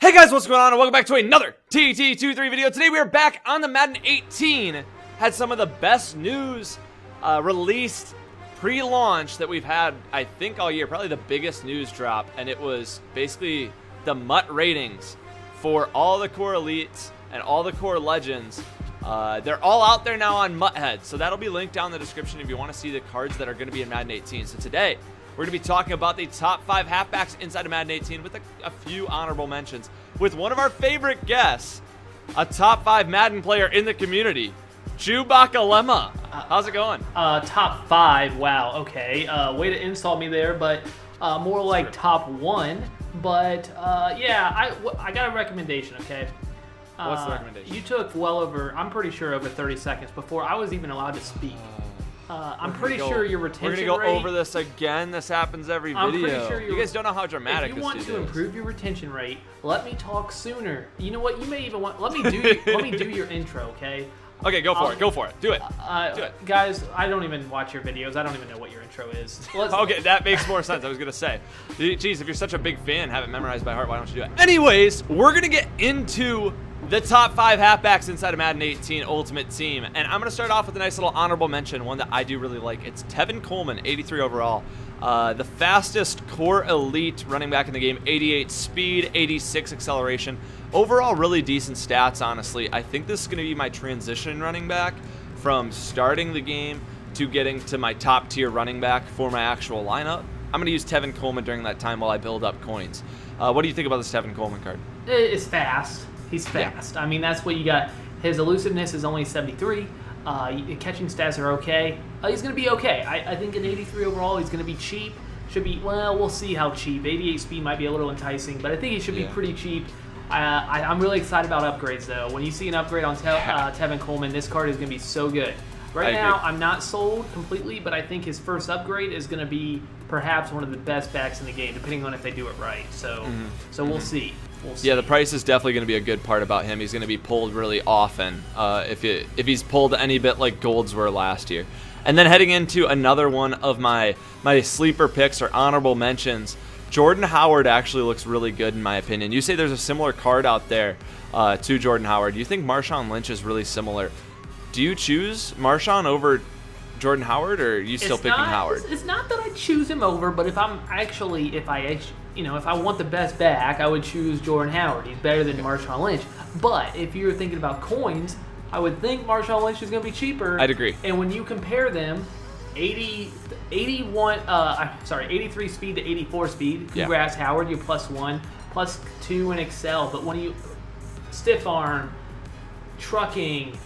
Hey guys, what's going on? And welcome back to another TT23 video. Today we are back on the Madden 18. Had some of the best news released pre-launch that we've had, I think, all year. Probably the biggest news drop, and it was basically the MUT ratings for all the core elites and all the core legends. They're all out there now on MUT Head, so that'll be linked down in the description if you want to see the cards that are going to be in Madden 18. So today, we're going to be talking about the top 5 halfbacks inside of Madden 18 with a few honorable mentions. With one of our favorite guests, a top 5 Madden player in the community, BECKHAM. How's it going? Top 5, wow, okay. Way to insult me there, but more like top 1. But yeah, I got a recommendation, okay? What's the recommendation? You took well over, I'm pretty sure, over 30 seconds before I was even allowed to speak. I'm pretty sure your retention rate... We're going to go over this again. This happens every video. I'm pretty sure you guys don't know how dramatic this is. If you want to improve your retention rate, let me talk sooner. You know what? You may even want... Let me do your intro, okay? Okay, go for it. Go for it. Do it. Do it. Guys, I don't even watch your videos. I don't even know what your intro is. Okay, that makes more sense. I was going to say. Geez, if you're such a big fan, have it memorized by heart, why don't you do it? Anyways, we're going to get into the top 5 halfbacks inside of Madden 18 Ultimate Team. And I'm going to start off with a nice little honorable mention, one that I do really like. It's Tevin Coleman, 83 overall. The fastest core elite running back in the game, 88 speed, 86 acceleration. Overall, really decent stats, honestly. I think this is going to be my transition running back from starting the game to getting to my top tier running back for my actual lineup. I'm going to use Tevin Coleman during that time while I build up coins. What do you think about this Tevin Coleman card? It's fast. He's fast. Yeah. I mean, that's what you got. His elusiveness is only 73. Catching stats are okay. He's going to be okay. I think an 83 overall, he's going to be cheap. Should be, well, we'll see how cheap. 88 speed might be a little enticing, but I think he should be pretty cheap. I'm really excited about upgrades, though. When you see an upgrade on Tevin Coleman, this card is going to be so good. Right now, I'm not sold completely, but I think his first upgrade is going to be perhaps one of the best backs in the game, depending on if they do it right. So, we'll see. Yeah, the price is definitely going to be a good part about him. He's going to be pulled really often if he's pulled any bit like golds were last year. And then heading into another one of my sleeper picks or honorable mentions, Jordan Howard actually looks really good in my opinion. You say there's a similar card out there to Jordan Howard. Do you think Marshawn Lynch is really similar? Do you choose Marshawn over Jordan Howard, or are you still picking Howard? It's not that I choose him over, but if I'm actually, if I want the best back, I would choose Jordan Howard. He's better than Marshawn Lynch. But if you're thinking about coins, I would think Marshawn Lynch is going to be cheaper. I'd agree. And when you compare them, 83 speed to 84 speed. Congrats, Howard. You're +1, +2 in Excel. But when you stiff arm, trucking,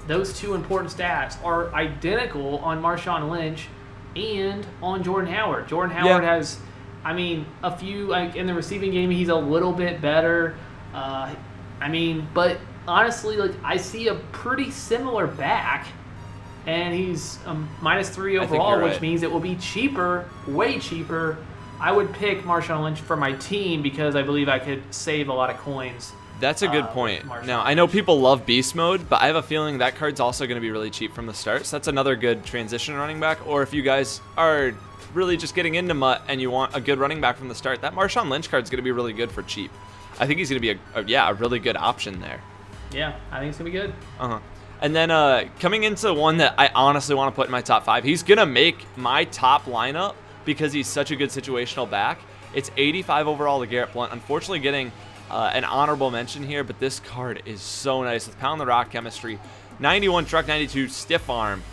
those two important stats are identical on Marshawn Lynch and on Jordan Howard. Jordan Howard has, I mean, a few, like in the receiving game, he's a little bit better. I mean, but honestly, like, I see a pretty similar back, and he's -3 overall, which means it will be cheaper, way cheaper. I would pick Marshawn Lynch for my team because I believe I could save a lot of coins. That's a good point. Now, I know people love Beast Mode, but I have a feeling that card's also going to be really cheap from the start. So that's another good transition running back. Or if you guys are really just getting into MUT and you want a good running back from the start, that Marshawn Lynch card's going to be really good for cheap. I think he's going to be a really good option there. Yeah, I think it's going to be good. And then coming into one that I honestly want to put in my top 5, he's going to make my top lineup because he's such a good situational back. It's 85 overall to Garrett Blount. Unfortunately, getting an honorable mention here, but this card is so nice with Pound the Rock chemistry, 91 truck, 92 stiff arm,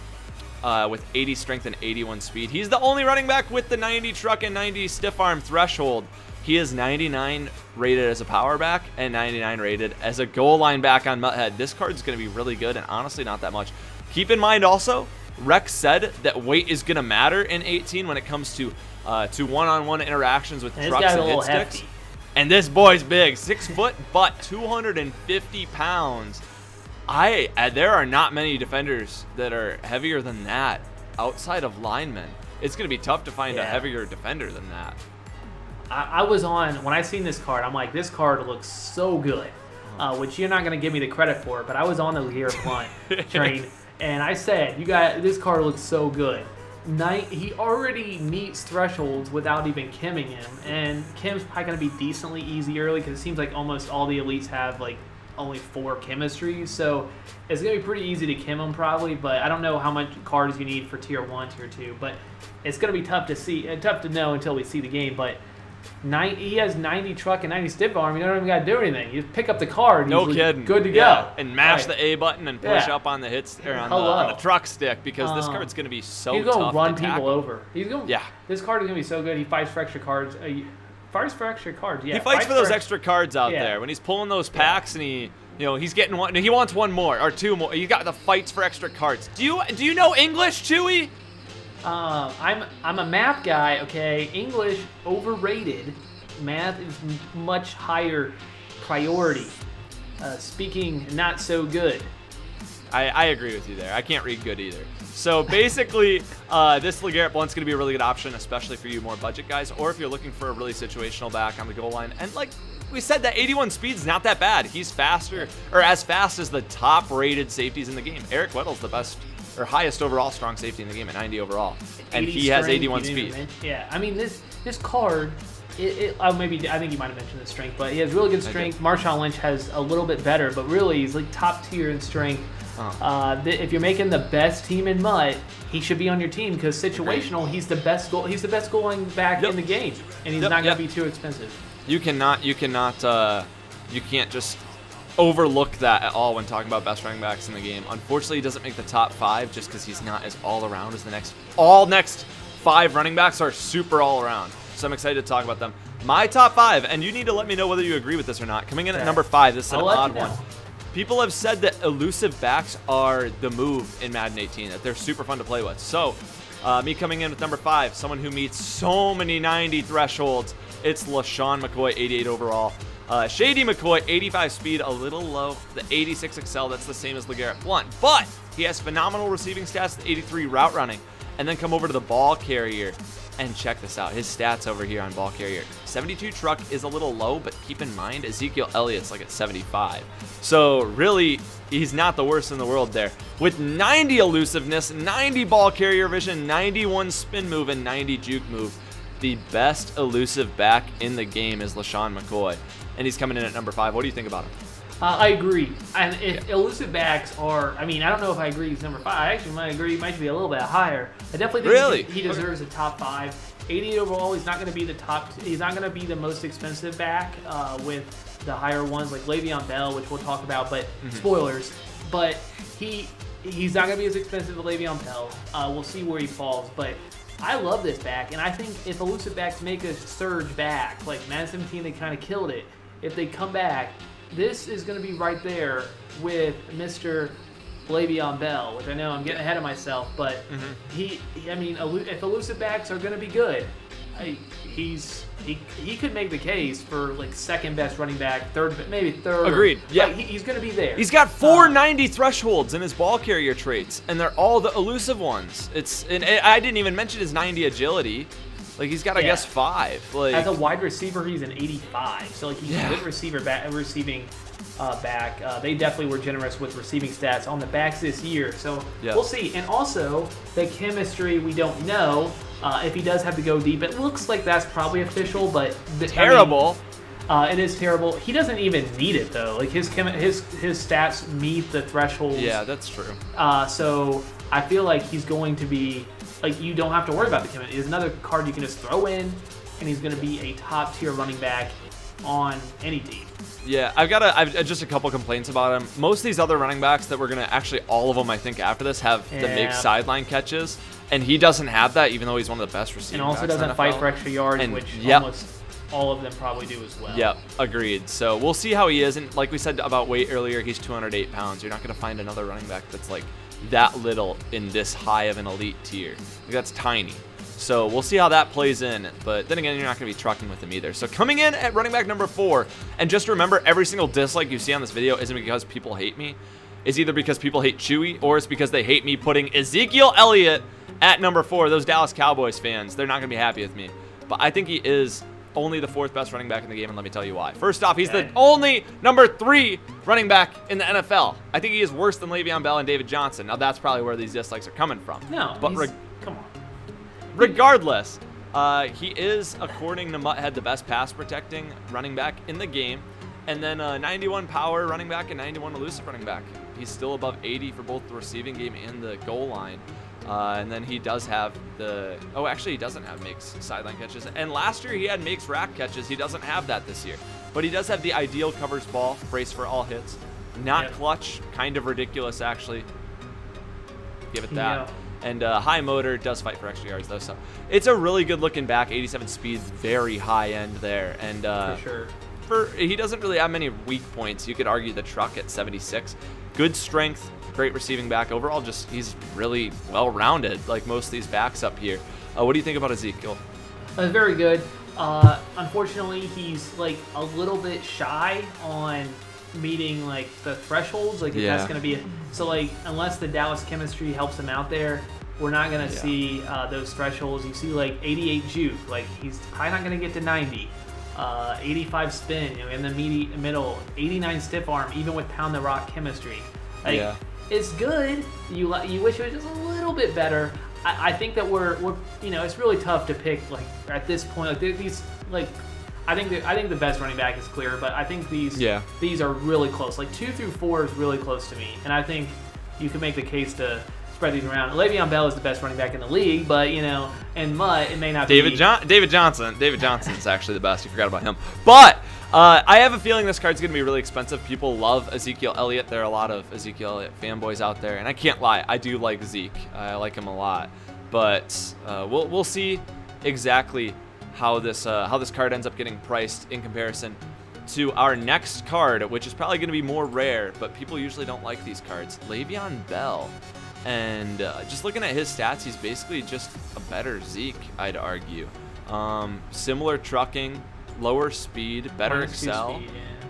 with 80 strength and 81 speed. He's the only running back with the 90 truck and 90 stiff arm threshold. He is 99 rated as a power back and 99 rated as a goal line back on MUT Head. This card is going to be really good, and honestly not that much. Keep in mind also, Rex said that weight is going to matter in 18 when it comes to one-on-one interactions with trucks and hit sticks. And this boy's big, 6 foot, but 250 pounds. There are not many defenders that are heavier than that outside of linemen. It's going to be tough to find a heavier defender than that. I was on, when I seen this card, I'm like, this card looks so good, which you're not going to give me the credit for, but I was on the LeVeon Bell train, and I said, this card looks so good. he already meets thresholds without even Kimming him, and Kim's probably going to be decently easy early because it seems like almost all the elites have like only 4 chemistries, so it's going to be pretty easy to Kim him probably, but I don't know how much cards you need for tier 1, tier 2, but it's going to be tough to know until we see the game, but he has 90 truck and 90 stiff arm. You don't even got to do anything. You just pick up the card. No kidding. Good to go. And mash the A button and push up on the hits or on the truck stick because this card's going to be so tough. He's going to run people over. He's going. Yeah. This card is going to be so good. He fights for extra cards. Fights for extra cards. Yeah. He fights for those extra cards out there when he's pulling those packs and he's getting one. He wants 1 more or 2 more. You got the fights for extra cards. Do you know English, Chewy? I'm a math guy. Okay, English overrated. Math is much higher priority. Speaking not so good. I agree with you there. I can't read good either. So basically, this LeGarrette Blount's going to be a really good option, especially for you more budget guys, or if you're looking for a really situational back on the goal line. And like we said, that 81 speed's not that bad. He's faster, or as fast as the top-rated safeties in the game. Eric Weddle's the best or highest overall strong safety in the game at 90 overall, and he has 81 speed. Yeah, I mean this card. I think you might have mentioned the strength, but he has really good strength. Marshawn Lynch has a little bit better, but really he's like top tier in strength. If you're making the best team in MUT, he should be on your team because situational, he's the best goaling back in the game, and he's not going to be too expensive. You can't just overlook that at all when talking about best running backs in the game. Unfortunately, he doesn't make the top 5 just because he's not as all around as the next 5 running backs are super all around. So I'm excited to talk about them. My top 5, and you need to let me know whether you agree with this or not. Coming in at number 5, this is an odd one. People have said that elusive backs are the move in Madden 18, that they're super fun to play with. So me coming in with number 5, someone who meets so many 90 thresholds, it's LeSean McCoy, 88 overall. Shady McCoy, 85 speed, a little low. The 86 XL, that's the same as LeGarrette Blount. But he has phenomenal receiving stats, the 83 route running. And then come over to the ball carrier. And check this out, his stats over here on ball carrier. 72 truck is a little low, but keep in mind, Ezekiel Elliott's like at 75. So really, he's not the worst in the world there. With 90 elusiveness, 90 ball carrier vision, 91 spin move, and 90 juke move, the best elusive back in the game is LeSean McCoy. And he's coming in at number 5. What do you think about him? I agree. And if elusive backs are, I mean, I don't know if I agree he's number 5. I actually might agree he might be a little bit higher. I definitely think he deserves a top 5. 88 overall, he's not going to be the top. He's not going to be the most expensive back with the higher ones like LeVeon Bell, which we'll talk about. But spoilers. But he's not going to be as expensive as LeVeon Bell. We'll see where he falls. But I love this back, and I think if elusive backs make a surge back, like Madden 17, they kind of killed it. If they come back, this is going to be right there with Mr. LeVeon Bell, which I know I'm getting ahead of myself, but I mean, if elusive backs are going to be good, he could make the case for like second best running back, maybe third. Agreed. Yeah, he's going to be there. He's got 490 thresholds in his ball carrier traits, and they're all the elusive ones. And I didn't even mention his 90 agility. Like he's got, I guess, 5. Like as a wide receiver, he's an 85. So like he's a good receiving back. They definitely were generous with receiving stats on the backs this year. So we'll see. And also the chemistry, we don't know if he does have to go deep. It looks like that's probably official, but terrible. I mean, it is terrible. He doesn't even need it though. Like his stats meet the thresholds. Yeah, that's true. So I feel like he's going to be. Like, you don't have to worry about the chemistry. It's another card you can just throw in, and he's going to be a top-tier running back on any team. Yeah, I've just a couple complaints about him. Most of these other running backs that we're going to, actually all of them, I think, after this, have the big sideline catches, and he doesn't have that, even though he's one of the best receivers. And also doesn't fight for extra yards, which almost all of them probably do as well. Yep, agreed. So we'll see how he is, and like we said about weight earlier, he's 208 pounds. You're not going to find another running back that's like that little in this high of an elite tier. Like, that's tiny. So we'll see how that plays in. But then again, you're not going to be trucking with him either. So coming in at running back number 4, and just remember, every single dislike you see on this video isn't because people hate me. It's either because people hate Chewy, or it's because they hate me putting Ezekiel Elliott at number 4. Those Dallas Cowboys fans, they're not going to be happy with me. But I think he is only the 4th best running back in the game, and let me tell you why. First off, he's the only number 3 running back in the NFL. I think he is worse than LeVeon Bell and David Johnson. Now, that's probably where these dislikes are coming from. No, but come on. Regardless, he is, according to Mutthead, the best pass protecting running back in the game. And then 91 power running back and 91 elusive running back. He's still above 80 for both the receiving game and the goal line. And then he does have the, oh, actually he doesn't have Make's sideline catches. And last year he had Make's rack catches. He doesn't have that this year. But he does have the ideal covers ball, brace for all hits. Not clutch, kind of ridiculous actually. Give it that. Yeah. And high motor, does fight for extra yards though. So it's a really good looking back, 87 speed, very high end there. And for sure. He doesn't really have many weak points. You could argue the truck at 76. Good strength, great receiving back. Overall, just he's really well-rounded, like most of these backs up here. What do you think about Ezekiel? Very good. Unfortunately, he's like a little bit shy on meeting like the thresholds. Like if that's going to be so like unless the Dallas chemistry helps him out there, we're not going to see those thresholds. You see like 88 juke, like he's probably not going to get to 90. 85 spin, you know, in the middle, 89 stiff arm, even with pound the rock chemistry. Like, it's good. You wish it was just a little bit better. I think that we're you know, it's really tough to pick like at this point. Like these like I think the best running back is clear, but I think these are really close. Like 2 through 4 is really close to me, and I think you can make the case to spread these around. LeVeon Bell is the best running back in the league, but you know, and Mutt, it may not be. David Johnson. David Johnson's actually the best. You forgot about him. But I have a feeling this card's gonna be really expensive. People love Ezekiel Elliott. There are a lot of Ezekiel Elliott fanboys out there, and I can't lie, I do like Zeke. I like him a lot. But we'll see exactly how this card ends up getting priced in comparison to our next card, which is probably gonna be more rare, but people usually don't like these cards. LeVeon Bell. And just looking at his stats, he's basically just a better Zeke, I'd argue. Similar trucking, lower speed, better excel.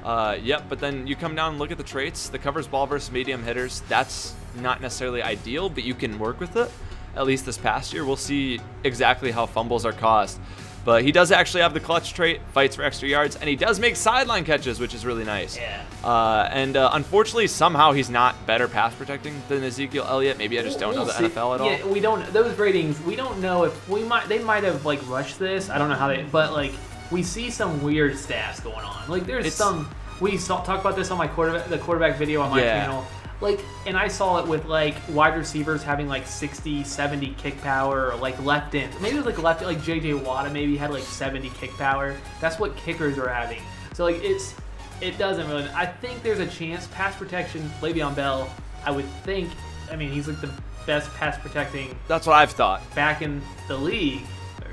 Yep, but then you come down and look at the traits. The covers ball versus medium hitters, that's not necessarily ideal, but you can work with it. At least this past year, we'll see exactly how fumbles are caused. But he does actually have the clutch trait, fights for extra yards, and he does make sideline catches, which is really nice. Yeah. Unfortunately, somehow he's not better pass protecting than Ezekiel Elliott. Maybe I just don't know the NFL at all. Yeah, we don't. Those ratings, we don't know if they might have like rushed this. I don't know how they, but like we see some weird stats going on. Like there's some. We talk about this on my quarterback video on my channel. Like, and I saw it with like wide receivers having like 60, 70 kick power, or like left ends. Maybe it was like left, like JJ Watt maybe had like 70 kick power. That's what kickers are having. So like it doesn't really. I think there's a chance pass protection. LeVeon Bell, I would think. I mean, he's like the best pass protecting. That's what I've thought. Back in the league.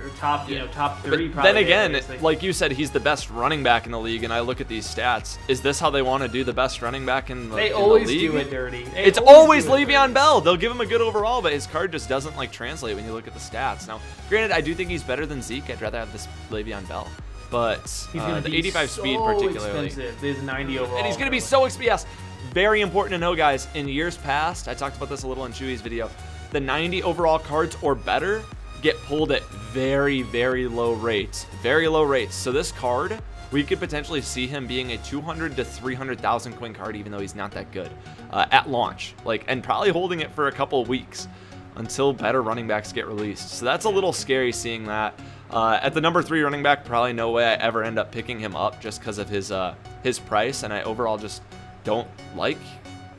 Or top, you know, top 3 but probably. Then again, like you said, he's the best running back in the league, and I look at these stats. Is this how they want to do the best running back in the league? They always do it dirty. It's always LeVeon Bell. They'll give him a good overall, but his card just doesn't like translate when you look at the stats. Now, granted, I do think he's better than Zeke. I'd rather have this LeVeon Bell, but he's gonna the be 85 so speed particularly. Expensive. There's 90 overall, and he's gonna be so expensive. Yes, very important to know, guys. In years past, I talked about this a little in Chewy's video. The 90 overall cards or better get pulled at very, very low rates. Very low rates. So this card, we could potentially see him being a 200 to 300,000 coin card, even though he's not that good at launch. Like, and probably holding it for a couple of weeks until better running backs get released. So that's a little scary seeing that. At the number 3 running back, probably no way I ever end up picking him up just because of his price, and I overall just don't like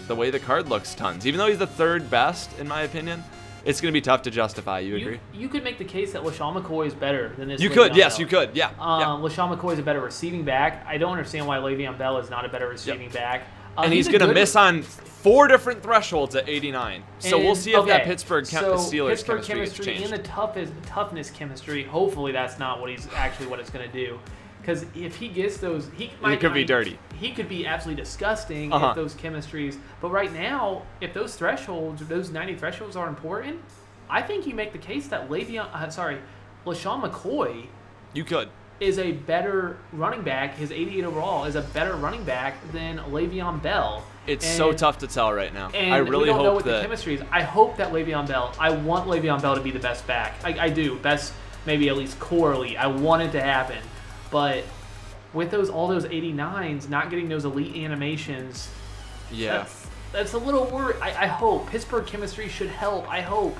the way the card looks tons. Even though he's the 3rd best, in my opinion, it's going to be tough to justify. You agree? You could make the case that LeSean McCoy is better than this. You could, yes, you could, yeah. LeSean McCoy is a better receiving back. I don't understand why LeVeon Bell is not a better receiving back. And he's going to miss on 4 different thresholds at 89. So we'll see if that Pittsburgh Steelers chemistry gets and the toughness chemistry, hopefully that's not what he's actually what it's going to do. Because if he gets those, he could be dirty. He could be absolutely disgusting if those chemistries. But right now, if those thresholds, those 90 thresholds are important, I think you make the case that LeSean McCoy, is a better running back. His 88 overall is a better running back than LeVeon Bell. It's so tough to tell right now. And I really we don't know hope what the chemistry is. I hope that LeVeon Bell. I want LeVeon Bell to be the best back. I do best, maybe at least core elite. I want it to happen. But with all those 89s, not getting those elite animations, that's a little worry. I hope Pittsburgh chemistry should help. I hope,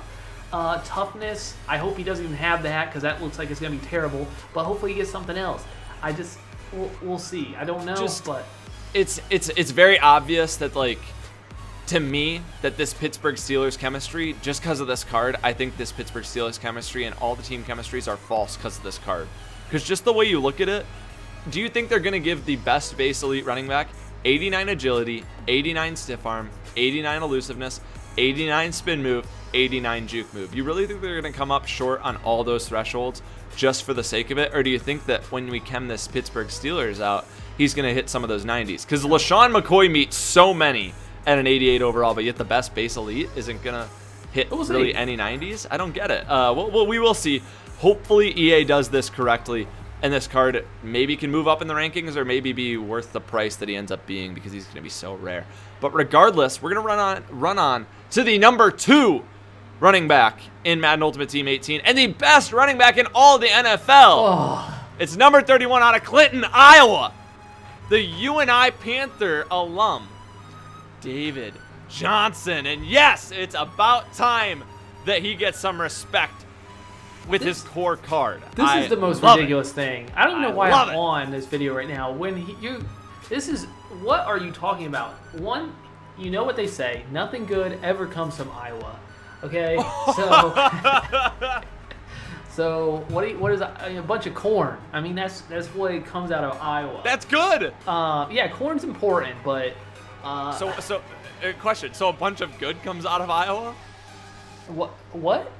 Toughness, I hope he doesn't even have that because that looks like it's going to be terrible. But hopefully he gets something else. We'll see. I don't know, but it's very obvious that, like, to me, that this Pittsburgh Steelers chemistry, just because of this card, I think this Pittsburgh Steelers chemistry and all the team chemistries are false because of this card. Because just the way you look at it, do you think they're going to give the best base elite running back 89 agility, 89 stiff arm, 89 elusiveness, 89 spin move, 89 juke move? You really think they're going to come up short on all those thresholds just for the sake of it? Or do you think that when we chem this Pittsburgh Steelers out, he's going to hit some of those 90s? Because LeSean McCoy meets so many at an 88 overall, but yet the best base elite isn't going to hit really any 90s? I don't get it. We will see. Hopefully EA does this correctly, and this card maybe can move up in the rankings or maybe be worth the price that he ends up being because he's going to be so rare. But regardless, we're going to run on to the number 2 running back in Madden Ultimate Team 18 and the best running back in all the NFL. Oh. It's number 31 out of Clinton, Iowa. The UNI Panther alum, David Johnson. And yes, it's about time that he gets some respect with his core card. This is the most ridiculous thing. I don't even know why I'm on this video right now. What are you talking about? One, you know what they say, nothing good ever comes from Iowa. Okay? So what is a bunch of corn? I mean, that's what it comes out of Iowa. That's good. Yeah, corn's important, but question. So a bunch of good comes out of Iowa? What?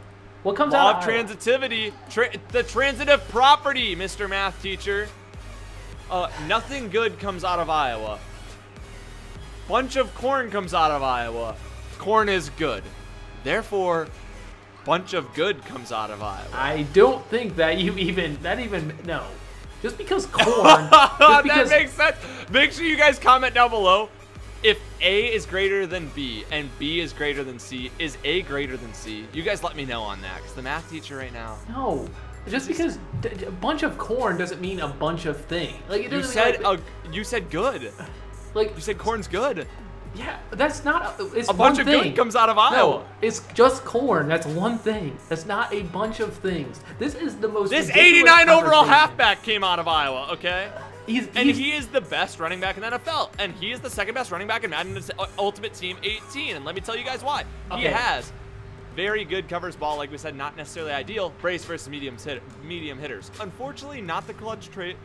What comes Law out of transitivity, the transitive property, Mr. Math Teacher. Nothing good comes out of Iowa. Bunch of corn comes out of Iowa. Corn is good. Therefore, bunch of good comes out of Iowa. I don't think that no. Just because corn. That makes sense. Make sure you guys comment down below. If A is greater than B and B is greater than C, is A greater than C? You guys let me know on that, because the math teacher right now. No, just because a bunch of corn doesn't mean a bunch of things. Like it doesn't. You said good. Like you said, corn's good. Yeah, that's not. It's a bunch of good comes out of Iowa. No, it's just corn. That's one thing. That's not a bunch of things. This is the most. This 89 overall halfback came out of Iowa. Okay. He is the best running back in the NFL, and he is the second best running back in Madden Ultimate Team 18. And let me tell you guys why. Okay. He has very good covers ball, like we said, not necessarily ideal. Brace versus medium hitters. Unfortunately, not the clutch trait.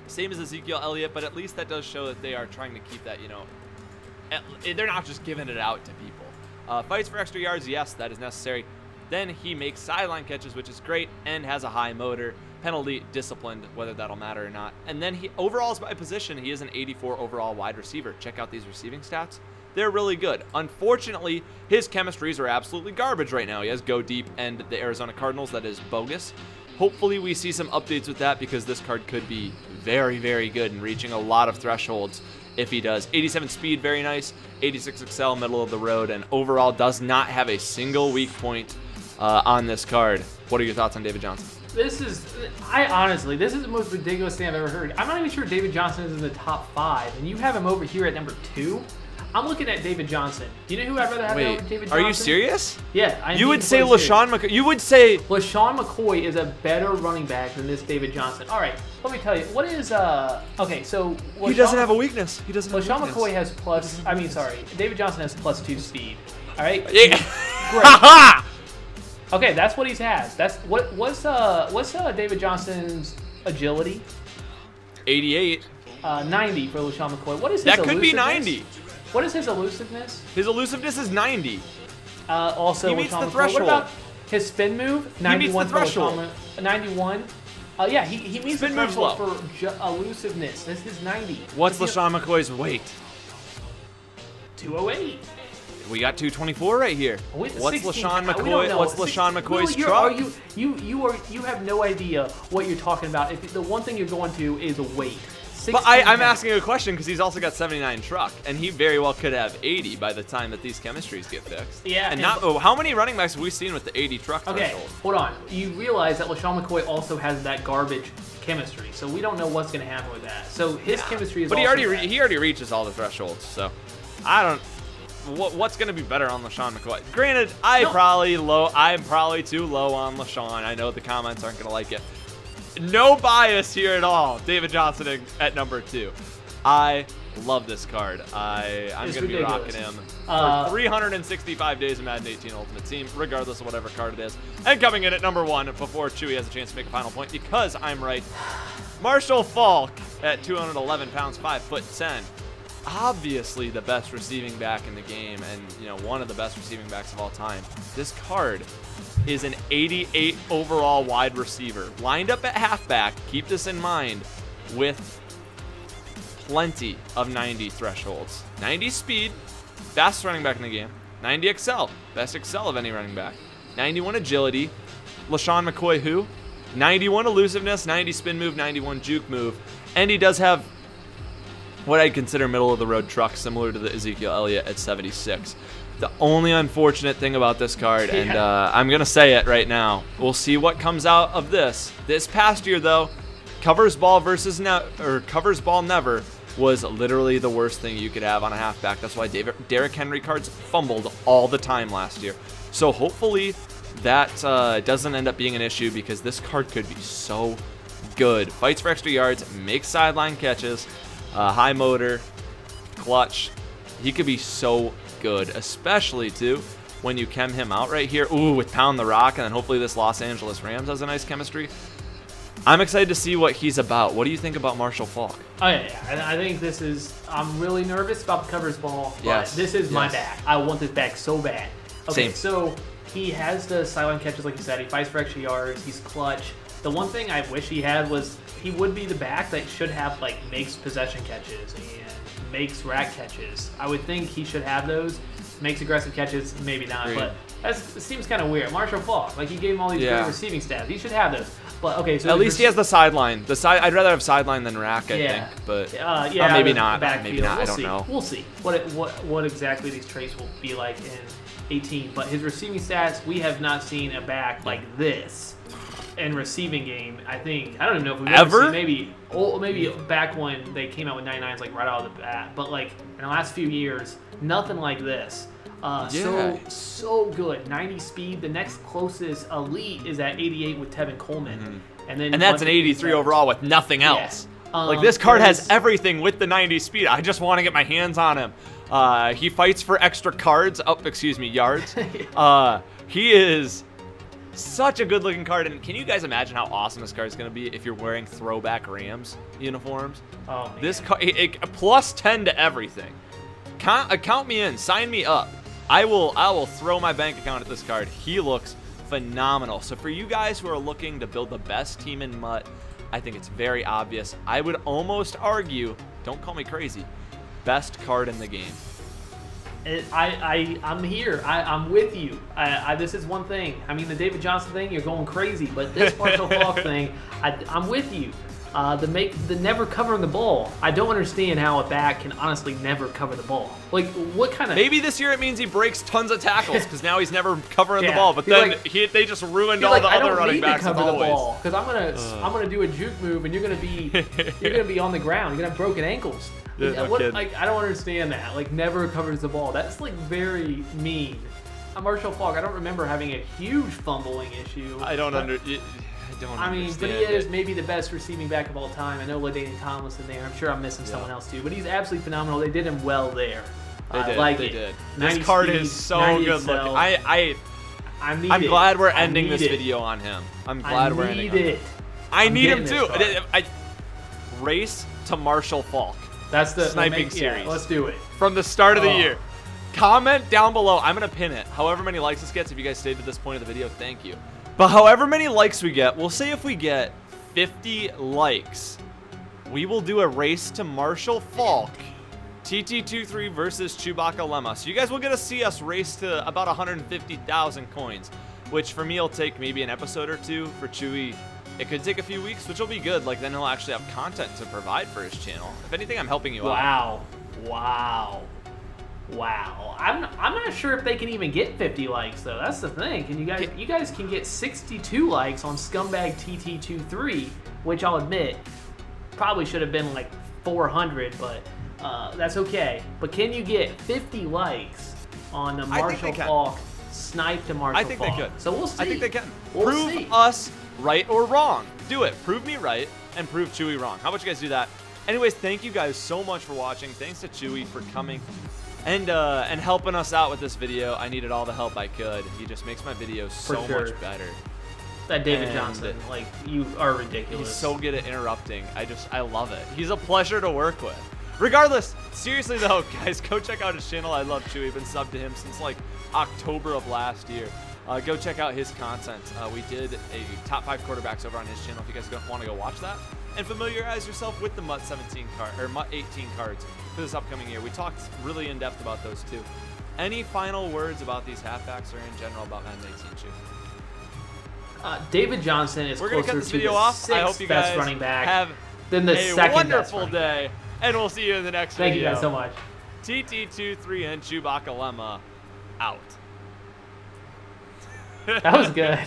Same as Ezekiel Elliott, but at least that does show that they are trying to keep that, they're not just giving it out to people. Fights for extra yards, yes, that is necessary. Then he makes sideline catches, which is great, and has a high motor. Penalty, disciplined, whether that'll matter or not. And then overall by position, he is an 84 overall wide receiver. Check out these receiving stats. They're really good. Unfortunately, his chemistries are absolutely garbage right now. He has Go Deep and the Arizona Cardinals. That is bogus. Hopefully we see some updates with that because this card could be very, very good and reaching a lot of thresholds if he does. 87 speed, very nice. 86 excel, middle of the road, and overall does not have a single weak point on this card. What are your thoughts on David Johnson? This is the most ridiculous thing I've ever heard. I'm not even sure David Johnson is in the top 5, and you have him over here at number 2. I'm looking at David Johnson. Do you know who I'd rather have over David Johnson? Are you serious? Yeah. You would say LeSean McCoy. You would say LeSean McCoy is a better running back than this David Johnson. All right, let me tell you. What is okay? So he doesn't have a weakness. He doesn't. LeSean McCoy has plus. I mean, sorry. David Johnson has +2 speed. All right. Yeah. Great. Okay, that's what he has. That's what's David Johnson's agility? 88. 90 for LeSean McCoy. What is his that could be 90. What is his elusiveness? His elusiveness is 90. Also, he meets LeSean the McCoy. threshold. What about his spin move? 91 he meets the threshold. 91. Yeah, he meets the threshold for elusiveness. This is 90. What's LeSean McCoy's weight? 208. We got 224 right here. What's LeSean McCoy? What's LeSean McCoy's truck? You have no idea what you're talking about. If the one thing you're going to is weight. But I'm asking a question because he's also got 79 truck, and he very well could have 80 by the time that these chemistries get fixed. Yeah. And how many running backs have we seen with the 80 truck threshold? Hold on. You realize that LeSean McCoy also has that garbage chemistry, so we don't know what's going to happen with that. So his chemistry is. But he already reaches all the thresholds, so I don't. what's going to be better on LeSean McCoy? Granted, I'm probably too low on LeSean. I know the comments aren't going to like it. No bias here at all. David Johnson at number 2. I love this card. I'm going to be rocking him for 365 days of Madden 18 Ultimate Team, regardless of whatever card it is. And coming in at number 1 before Chewy has a chance to make a final point, because I'm right, Marshall Faulk at 211 pounds, 5'10". Obviously the best receiving back in the game, and one of the best receiving backs of all time. This card is an 88 overall wide receiver, lined up at halfback. Keep this in mind, with plenty of 90 thresholds. 90 speed, fastest running back in the game. 90 excel, best excel of any running back. 91 agility, LeSean McCoy who? 91 elusiveness, 90 spin move, 91 juke move, and he does have what I'd consider middle of the road truck, similar to the Ezekiel Elliott at 76. The only unfortunate thing about this card, and I'm gonna say it right now, we'll see what comes out of this. This past year though, covers ball never was literally the worst thing you could have on a halfback. That's why Derrick Henry cards fumbled all the time last year. So hopefully that doesn't end up being an issue, because this card could be so good. Fights for extra yards, makes sideline catches, high motor, clutch. He could be so good, especially too when you chem him out right here. Ooh, with Pound the Rock, and then hopefully this Los Angeles Rams has a nice chemistry. I'm excited to see what he's about. What do you think about Marshall Faulk? Oh, yeah. I think this is... I'm really nervous about the covers ball, but this is my back. I want this back so bad. Okay, Same. So he has the sideline catches, like you said. He fights for extra yards. He's clutch. The one thing I wish he had was he would be the back that should have, like, makes possession catches and makes rack catches. I would think he should have those. Makes aggressive catches, maybe not, but it seems kind of weird. Marshall Faulk, like, he gave him all these great receiving stats. He should have those. But okay, so at least he has the sideline. I'd rather have sideline than rack, I think. But maybe not. Maybe not. I don't know. We'll see what exactly these traits will be like in 18. But his receiving stats, we have not seen a back like this in receiving game. I think I don't even know if we've ever seen, maybe back when they came out with 99s, like right out of the bat. But like in the last few years, nothing like this. So good. 90 speed. The next closest elite is at 88 with Tevin Coleman, and that's an 83 overall with nothing else. Like, this card has everything with the 90 speed. I just want to get my hands on him. He fights for extra yards. He is such a good looking card, and can you guys imagine how awesome this card is going to be if you're wearing throwback Rams uniforms? Oh man. This card, plus 10 to everything. Count me in. Sign me up. I will throw my bank account at this card. He looks phenomenal. So for you guys who are looking to build the best team in MUT, I think it's very obvious. I would almost argue, don't call me crazy, best card in the game. I'm here. I'm with you. This is one thing. I mean, the David Johnson thing, you're going crazy. But this Marshall Faulk thing, I'm with you. The never covering the ball. I don't understand how a back can honestly never cover the ball. Like, what kind of... Maybe this year it means he breaks tons of tackles because now he's never covering the ball. But then they just ruined all the other running backs. I don't need to cover the ball because I'm gonna do a juke move and you're gonna be on the ground. You're gonna have broken ankles. Like, I don't understand that. Like, never covers the ball. That's like very mean. Marshall Faulk, I don't remember having a huge fumbling issue. I mean, but he is maybe the best receiving back of all time. I know LaDainian Tomlinson there. I'm sure I'm missing someone else too, but he's absolutely phenomenal. They did him well there. They did. This card is so good looking. I'm glad we're ending this video on him. I'm glad we're ending it. I need him too. Race to Marshall Faulk. That's the sniping series. Yeah, let's do it. From the start of the year. Comment down below. I'm going to pin it. However many likes this gets, if you guys stayed to this point of the video, thank you. But however many likes we get, we'll say if we get 50 likes, we will do a race to Marshall Faulk, TT23 versus Chewbacca Lemma. So you guys will get to see us race to about 150,000 coins, which for me will take maybe an episode or two. For Chewy, it could take a few weeks, which will be good. Like, then he'll actually have content to provide for his channel. If anything, I'm helping you out. Wow. I'm not sure if they can even get 50 likes though. That's the thing. Can you guys can get 62 likes on Scumbag TT23, which I'll admit probably should have been like 400, but that's okay. But can you get 50 likes on the Marshall Faulk snipe to Marshall Faulk. I think they could. So we'll see. I think they can. We'll see. Prove us right or wrong. Do it. Prove me right and prove Chewy wrong. How about you guys do that? Anyways, thank you guys so much for watching. Thanks to Chewy for coming and helping us out with this video. I needed all the help I could. He just makes my videos so much better. That David Johnson, like, you are ridiculous. He's so good at interrupting. I love it. He's a pleasure to work with. Regardless, seriously though, guys, go check out his channel. I love Chewy. Been subbed to him since like October of last year. Go check out his content. We did a top 5 quarterbacks over on his channel. If you guys want to go watch that and familiarize yourself with the MUT 17 card or MUT 18 cards for this upcoming year. We talked really in depth about those too. Any final words about these halfbacks or in general about Madden 18, Chew? David Johnson is closer to the 6th best running back have than the second best wonderful day, and we'll see you in the next video. Thank you guys so much. TT23 and Chewbacca Lemma out. That was good.